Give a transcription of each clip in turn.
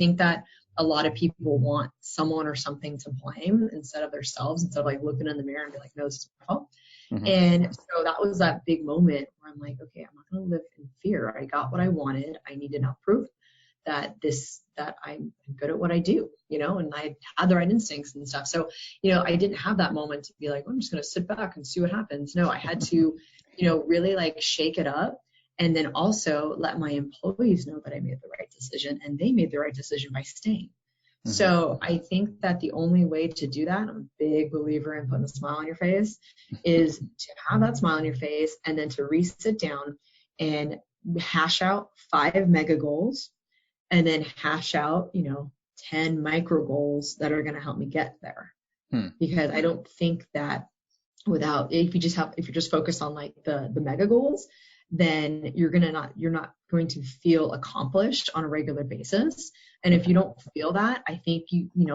think that a lot of people want someone or something to blame instead of themselves, instead of like looking in the mirror and be like, no, this is my fault. And so that was that big moment where I'm like, okay, I'm not going to live in fear. I got what I wanted. I need enough proof that I'm good at what I do, and I had the right instincts and stuff. So, I didn't have that moment to be like, I'm just going to sit back and see what happens. No, I had to, really like shake it up, and then also let my employees know that I made the right decision, and they made the right decision by staying. So I think that the only way to do that, I'm a big believer in putting a smile on your face, is to have that smile on your face and then to sit down and hash out 5 mega goals, and then hash out, 10 micro goals that are going to help me get there. Because I don't think that if you're just focused on like the mega goals, then you're not going to feel accomplished on a regular basis. And if you don't feel that, I think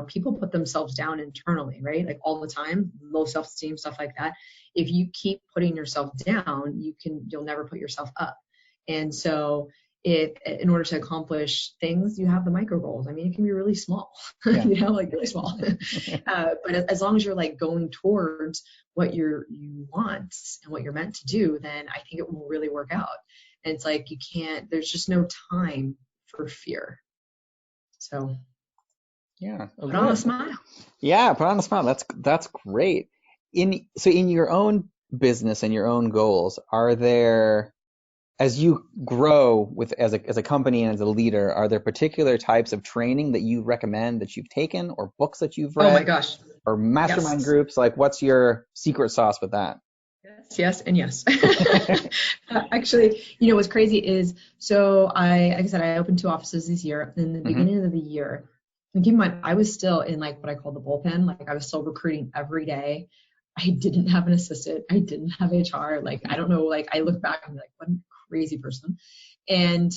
people put themselves down internally, right? Like all the time, low self-esteem, stuff like that. If you keep putting yourself down, you'll never put yourself up. And so in order to accomplish things, you have the micro goals. I mean, it can be really small, like really small. But as long as you're like going towards what you want and what you're meant to do, then I think it will really work out. And it's like, there's just no time for fear. So put on a smile. Yeah, put on a smile. That's great. In your own business and your own goals, are there, as you grow as a company and as a leader, are there particular types of training that you recommend that you've taken, or books that you've read? Oh my gosh. Or mastermind groups? Like, what's your secret sauce with that? Yes, and yes. Actually, what's crazy is, so like I said, I opened 2 offices this year. In the beginning of the year, and keep in mind, I was still in like what I call the bullpen. Like I was still recruiting every day. I didn't have an assistant. I didn't have HR. Like, I don't know, like I look back and I'm like, what a crazy person. And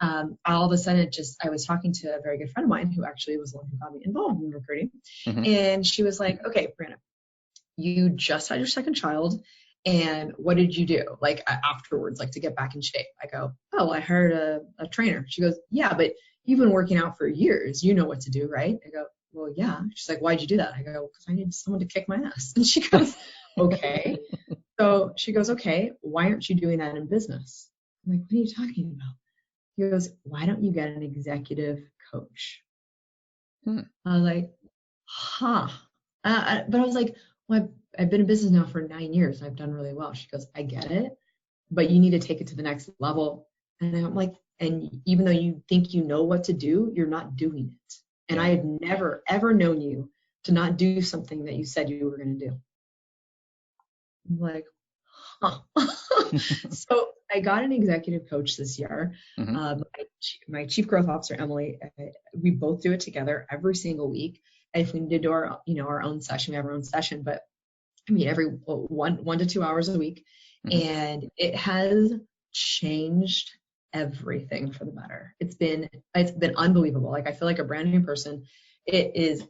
all of a sudden I was talking to a very good friend of mine who actually was the one who got me involved in recruiting. And she was like, okay, Brianna, you just had your second child. And what did you do like afterwards, like to get back in shape? I go, oh, I hired a trainer. She goes, yeah, but you've been working out for years. You know what to do, right? I go, well, yeah. She's like, why'd you do that? I go, because I need someone to kick my ass. And she goes, okay. So she goes, okay, why aren't you doing that in business? I'm like, what are you talking about? He goes, why don't you get an executive coach? I was like, huh. But I was like, well, I've been in business now for 9 years. And I've done really well. She goes, I get it, but you need to take it to the next level. And I'm like, and even though you think you know what to do, you're not doing it. And I have never, ever known you to not do something that you said you were going to do. I'm like, huh. So I got an executive coach this year. My chief growth officer, Emily, we both do it together every single week. If we need to do our own session, we have our own session, but I mean, every 1 to 2 hours a week. And it has changed everything for the better. It's been unbelievable. Like, I feel like a brand new person. It is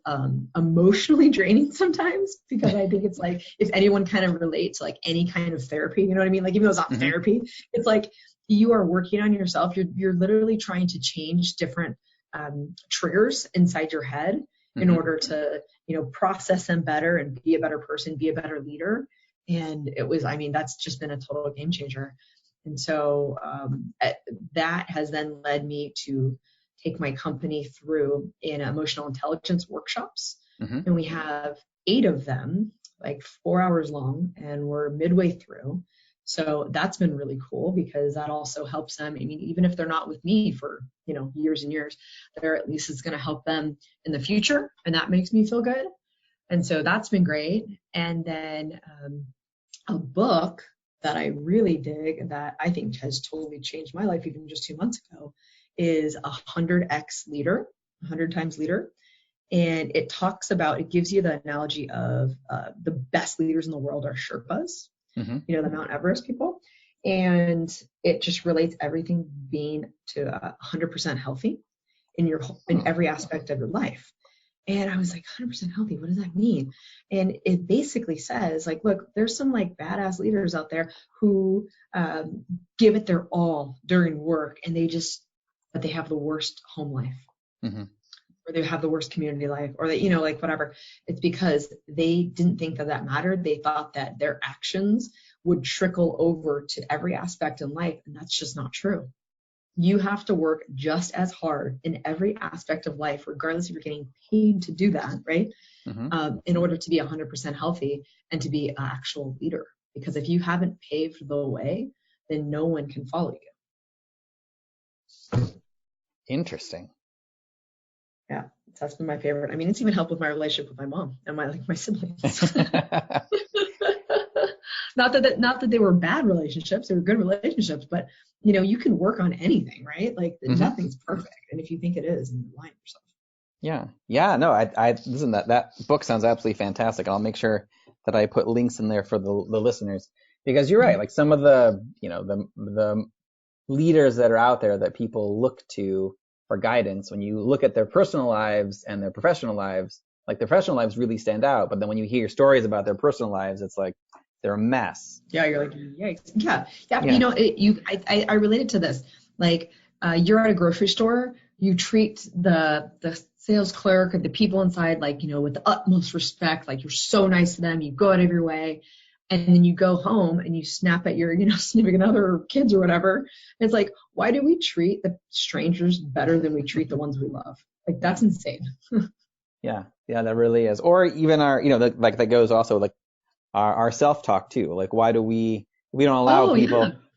emotionally draining sometimes, because I think it's like, if anyone kind of relates to like any kind of therapy, you know what I mean? Like, even though it's not therapy, it's like you are working on yourself. You're literally trying to change different triggers inside your head in order to, process them better and be a better person, be a better leader. And that's just been a total game changer. And so that has then led me to take my company through in emotional intelligence workshops. And we have 8 of them, like 4 hours long, and we're midway through. So that's been really cool, because that also helps them. I mean, even if they're not with me for, years and years, at least it's going to help them in the future. And that makes me feel good. And so that's been great. And then a book that I really dig, that I think has totally changed my life even just 2 months ago, is 100x leader, 100 times leader. And it gives you the analogy of the best leaders in the world are Sherpas, the Mount Everest people. And it just relates everything being to 100% healthy in every aspect of your life. And I was like, 100% healthy, what does that mean? And it basically says, like, look, there's some like badass leaders out there who give it their all during work, and but they have the worst home life. or they have the worst community life, or that, like whatever. It's because they didn't think that mattered. They thought that their actions would trickle over to every aspect in life. And that's just not true. You have to work just as hard in every aspect of life, regardless if you're getting paid to do that, right? In order to be 100% healthy and to be an actual leader. Because if you haven't paved the way, then no one can follow you. Interesting. Yeah, that's been my favorite. I mean, it's even helped with my relationship with my mom and my siblings. Not that they were bad relationships, they were good relationships, but you can work on anything, right? Like nothing's perfect. And if you think it is, then you're lying to yourself. Yeah. No, I listen, that book sounds absolutely fantastic. And I'll make sure that I put links in there for the listeners, because you're right. Like some of the, the leaders that are out there that people look to for guidance, when you look at their personal lives and their professional lives, like their professional lives really stand out. But then when you hear stories about their personal lives, it's like, they're a mess. Yeah, you're like, yikes. Yeah. I related to this. Like, you're at a grocery store, you treat the sales clerk or the people inside, like, with the utmost respect, like you're so nice to them, you go out of your way, and then you go home and you snap at your, significant other or kids or whatever. And it's like, why do we treat the strangers better than we treat the ones we love? Like, that's insane. Yeah, that really is. Or even our, like that goes also like, our self-talk too. Like, why do we don't allow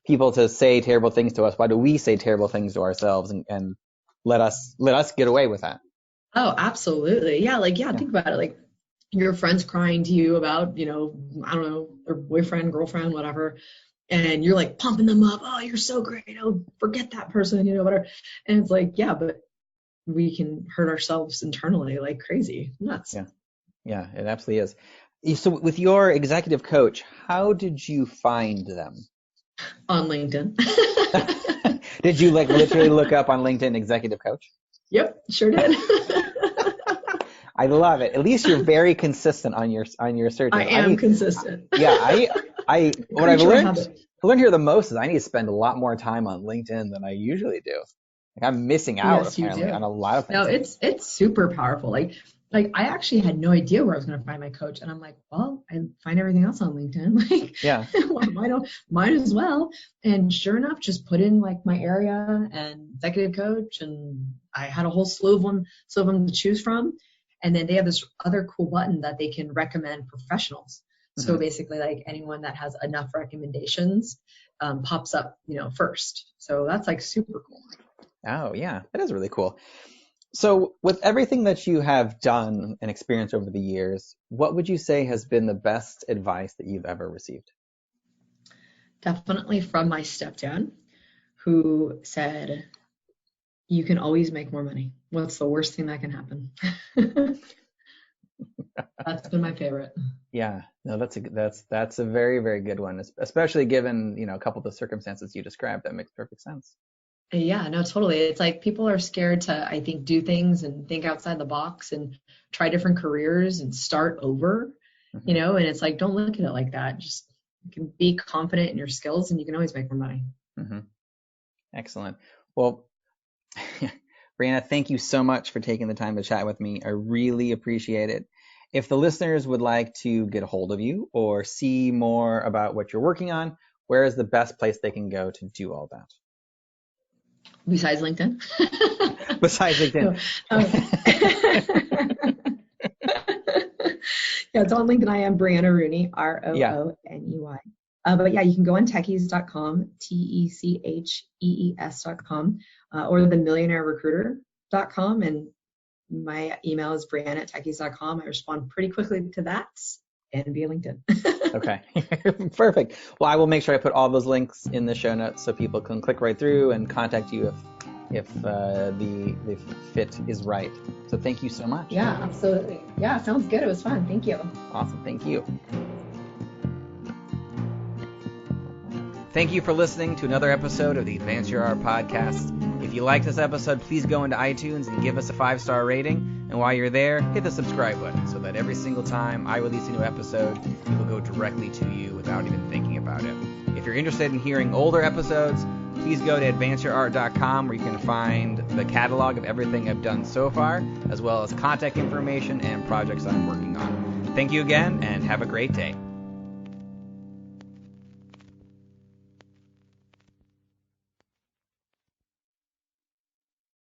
people to say terrible things to us? Why do we say terrible things to ourselves and let us get away with that? Oh, absolutely. Yeah. Like, think about it. Like your friend's crying to you about, I don't know, their boyfriend, girlfriend, whatever. And you're like pumping them up. Oh, you're so great. Oh, forget that person, whatever. And it's like, yeah, but we can hurt ourselves internally like crazy. Nuts. Yeah, it absolutely is. So with your executive coach, how did you find them? On LinkedIn. Did you like literally look up on LinkedIn executive coach? Yep, sure did. I love it. At least you're very consistent on your search. I am consistent. I what I've learned here the most is I need to spend a lot more time on LinkedIn than I usually do. Like I'm missing out apparently on a lot of things. No, it's super powerful. Like I actually had no idea where I was going to find my coach, and I'm like, well, I find everything else on LinkedIn. Like, might as well. And sure enough, just put in like my area and executive coach, and I had a whole slew of them to choose from. And then they have this other cool button that they can recommend professionals. So basically, like anyone that has enough recommendations pops up, first. So that's like super cool. Oh yeah, that is really cool. So with everything that you have done and experienced over the years, what would you say has been the best advice that you've ever received? Definitely from my stepdad, who said, you can always make more money. What's the worst thing that can happen? That's been my favorite. Yeah, no, that's a very, very good one, especially given, a couple of the circumstances you described. That makes perfect sense. Yeah, no, totally. It's like people are scared to, I think, do things and think outside the box and try different careers and start over, and it's like, don't look at it like that. Just you can be confident in your skills and you can always make more money. Excellent. Well, Brianna, thank you so much for taking the time to chat with me. I really appreciate it. If the listeners would like to get a hold of you or see more about what you're working on, where is the best place they can go to do all that? Besides LinkedIn? Besides LinkedIn. Yeah, it's on LinkedIn. I am Brianna Rooney, Rooney. But yeah, you can go on techees.com, techees.com, or the millionairerecruiter.com. And my email is brianna@techees.com. I respond pretty quickly to that and via LinkedIn. Okay, perfect. Well, I will make sure I put all those links in the show notes so people can click right through and contact you if the fit is right. So thank you so much. Yeah, absolutely. Yeah, sounds good. It was fun. Thank you. Awesome. Thank you. Thank you for listening to another episode of the Advance Your Art podcast. If you like this episode, please go into iTunes and give us a 5-star rating. And while you're there, hit the subscribe button so that every single time I release a new episode, it will go directly to you without even thinking about it. If you're interested in hearing older episodes, please go to advanceyourart.com where you can find the catalog of everything I've done so far, as well as contact information and projects I'm working on. Thank you again, and have a great day.